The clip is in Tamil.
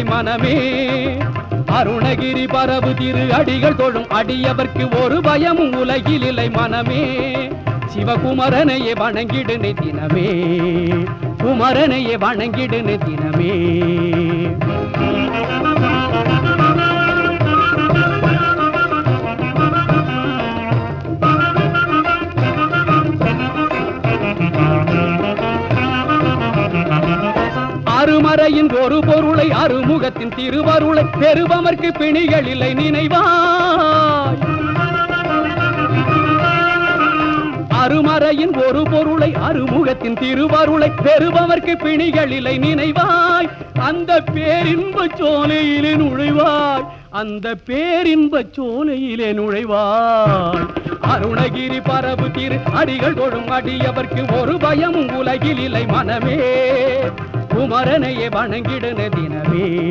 மனமே அருணகிரி பரவு திரு அடிகள் தொழும் அடியவர்க்கு ஒரு பயமும் உலகில் இல்லை மனமே சிவகுமரனையே வணங்கிடுனே தினமே குமரனையே வணங்கிடுனே தினமே அருமறையின் ஒரு பொருளை அருமுகத்தின் திருவருளை பெறுபவர்க்கு பிணிகள் இல்லை நினைவாய் அருமறையின் ஒரு பொருளை அருமுகத்தின் திருவருளை பெறுபவர்க்கு பிணிகள் இல்லை நினைவாய் அந்த பேரின்ப சோலையிலே நுழைவாய் அந்த பேரின்ப சோலையிலே நுழைவாய் அருணகிரி பரவு திரு அடிகள் தொழும் அடியவர்க்கு ஒரு பயமும் உலகில் இல்லை மனமே குமரனையே வணங்கிடுன தினமே